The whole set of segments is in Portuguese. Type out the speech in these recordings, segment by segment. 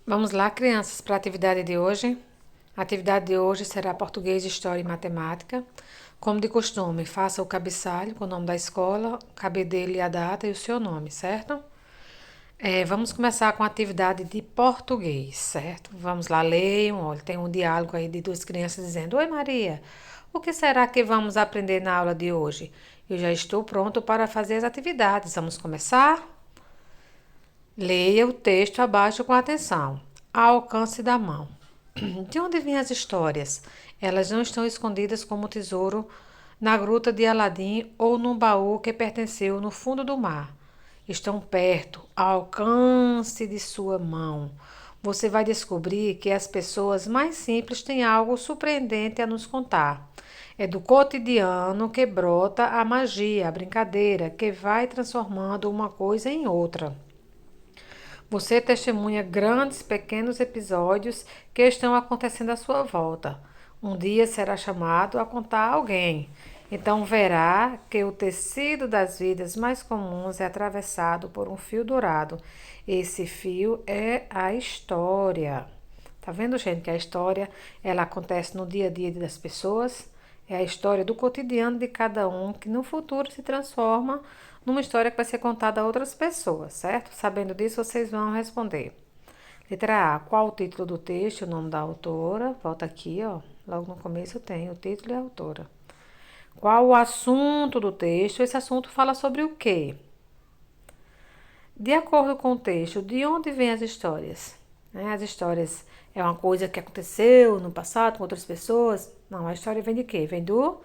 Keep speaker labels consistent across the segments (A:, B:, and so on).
A: Vamos lá, crianças, para a atividade de hoje. A atividade de hoje será português, história e matemática. Como de costume, faça o cabeçalho com o nome da escola, o cabelo dele, a data e o seu nome, certo? Vamos começar com a atividade de português, certo? Vamos lá, leiam. Olha, tem um diálogo aí de duas crianças dizendo: Oi, Maria, o que será que vamos aprender na aula de hoje? Eu já estou pronto para fazer as atividades. Vamos começar? Leia o texto abaixo com atenção. Ao alcance da mão. De onde vêm as histórias? Elas não estão escondidas como tesouro na gruta de Aladim ou num baú que pertenceu no fundo do mar. Estão perto, ao alcance de sua mão. Você vai descobrir que as pessoas mais simples têm algo surpreendente a nos contar. É do cotidiano que brota a magia, a brincadeira, que vai transformando uma coisa em outra. Você testemunha grandes, pequenos episódios que estão acontecendo à sua volta. Um dia será chamado a contar a alguém. Então verá que o tecido das vidas mais comuns é atravessado por um fio dourado. Esse fio é a história. Tá vendo, gente, que a história ela acontece no dia a dia das pessoas? É a história do cotidiano de cada um que no futuro se transforma numa história que vai ser contada a outras pessoas, certo? Sabendo disso, vocês vão responder. Letra A. Qual o título do texto e o nome da autora? Volta aqui, ó. Logo no começo tem o título e a autora. Qual o assunto do texto? Esse assunto fala sobre o quê? De acordo com o texto, de onde vêm as histórias? As histórias é uma coisa que aconteceu no passado com outras pessoas? Não, a história vem de quê? Vem do...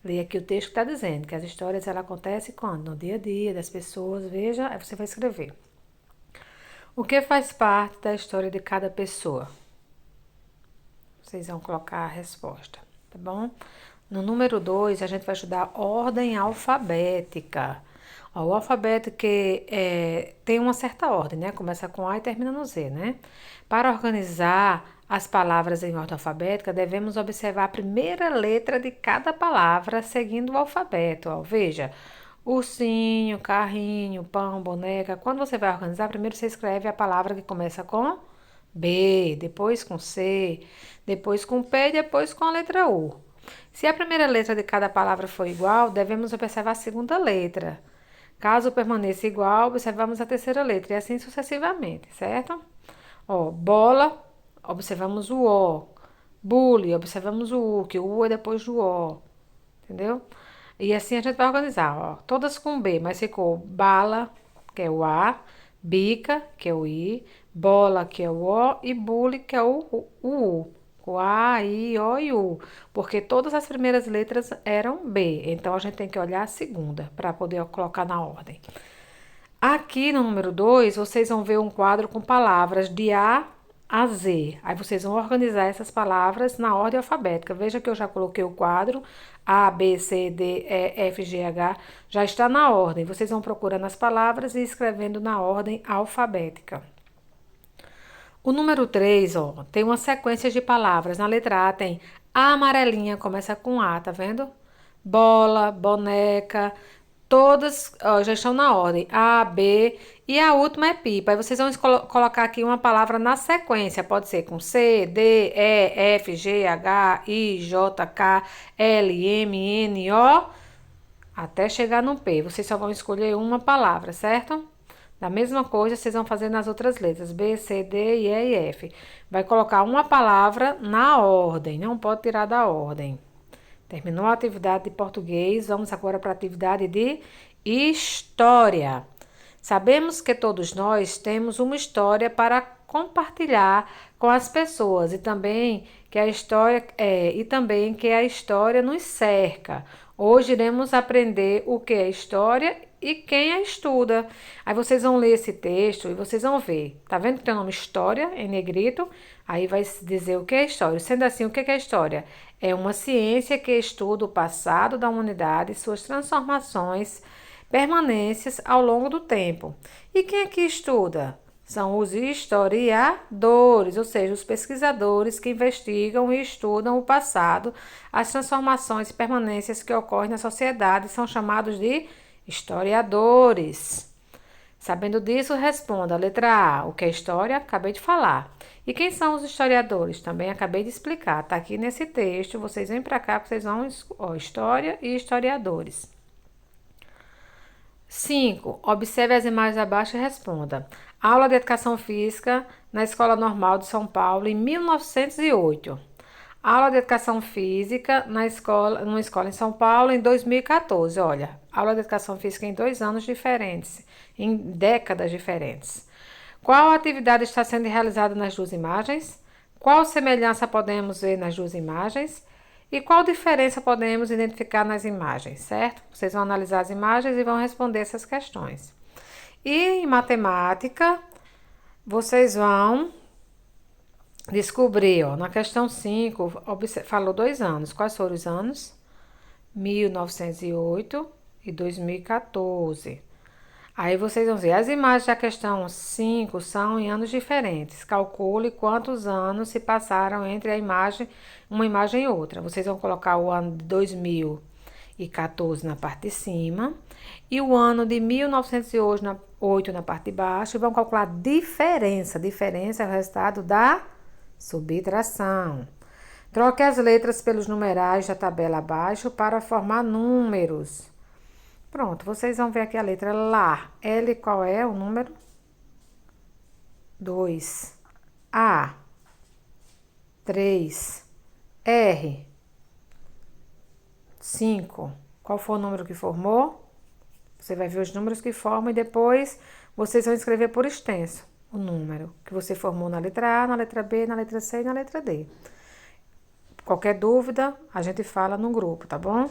A: Leia aqui o texto que está dizendo que as histórias ela acontecem quando? No dia a dia das pessoas. Veja, aí você vai escrever. O que faz parte da história de cada pessoa? Vocês vão colocar a resposta, tá bom? No número 2, a gente vai estudar ordem alfabética. Ó, o alfabeto que tem uma certa ordem, né? Começa com A e termina no Z, né? Para organizar as palavras em ordem alfabética, devemos observar a primeira letra de cada palavra seguindo o alfabeto. Ó, veja, ursinho, carrinho, pão, boneca. Quando você vai organizar, primeiro você escreve a palavra que começa com B, depois com C, depois com P e depois com a letra U. Se a primeira letra de cada palavra for igual, devemos observar a segunda letra. Caso permaneça igual, observamos a terceira letra e assim sucessivamente, certo? Ó, bola, observamos o O. Bule, observamos o U, que o U é depois do O, entendeu? E assim a gente vai organizar, ó. Todas com B, mas ficou bala, que é o A, bica, que é o I, bola, que é o O, e bule, que é o U. O A, I, O e U. Porque todas as primeiras letras eram B. Então a gente tem que olhar a segunda para poder colocar na ordem. Aqui no número 2, vocês vão ver um quadro com palavras de A Z. Aí vocês vão organizar essas palavras na ordem alfabética. Veja que eu já coloquei o quadro A, B, C, D, E, F, G, H. Já está na ordem. Vocês vão procurando as palavras e escrevendo na ordem alfabética. O número 3, ó, tem uma sequência de palavras. Na letra A tem a amarelinha, começa com A, tá vendo? Bola, boneca, todas ó, já estão na ordem. A, B e a última é pipa. Aí vocês vão colocar aqui uma palavra na sequência. Pode ser com C, D, E, F, G, H, I, J, K, L, M, N, O, até chegar no P. Vocês só vão escolher uma palavra, certo? Da mesma coisa, vocês vão fazer nas outras letras, B, C, D, E e F. Vai colocar uma palavra na ordem, não pode tirar da ordem. Terminou a atividade de português, vamos agora para a atividade de história. Sabemos que todos nós temos uma história para compartilhar com as pessoas e também que a história nos cerca. Hoje iremos aprender o que é história e quem a estuda. Aí vocês vão ler esse texto e vocês vão ver. Tá vendo que tem o nome história em negrito? Aí vai dizer o que é história. Sendo assim, o que é história? É uma ciência que estuda o passado da humanidade, suas transformações, permanências ao longo do tempo. E quem é que estuda? São os historiadores, ou seja, os pesquisadores que investigam e estudam o passado, as transformações e permanências que ocorrem na sociedade são chamados de historiadores. Sabendo disso, responda. Letra A, o que é história? Acabei de falar. E quem são os historiadores? Também acabei de explicar. Tá aqui nesse texto. Vocês vêm para cá, vocês vão, ó, história e historiadores. 5. Observe as imagens abaixo e responda. Aula de Educação Física na Escola Normal de São Paulo em 1908. Aula de Educação Física numa escola em São Paulo em 2014. Olha, aula de Educação Física em 2 anos diferentes, em décadas diferentes. Qual atividade está sendo realizada nas duas imagens? Qual semelhança podemos ver nas duas imagens? E qual diferença podemos identificar nas imagens, certo? Vocês vão analisar as imagens e vão responder essas questões. E em matemática, vocês vão descobrir, ó, na questão 5, falou 2 anos. Quais foram os anos? 1908 e 2014. Aí vocês vão ver, as imagens da questão 5 são em anos diferentes. Calcule quantos anos se passaram entre uma imagem e outra. Vocês vão colocar o ano de 2014 na parte de cima e o ano de 1908 na parte de baixo e vão calcular a diferença. Diferença é o resultado da subtração. Troque as letras pelos numerais da tabela abaixo para formar números. Pronto, vocês vão ver aqui a letra Lá. L, qual é o número? 2. A. 3. R. 5. Qual foi o número que formou? Você vai ver os números que formam e depois vocês vão escrever por extenso o número que você formou na letra A, na letra B, na letra C e na letra D. Qualquer dúvida, a gente fala no grupo, tá bom?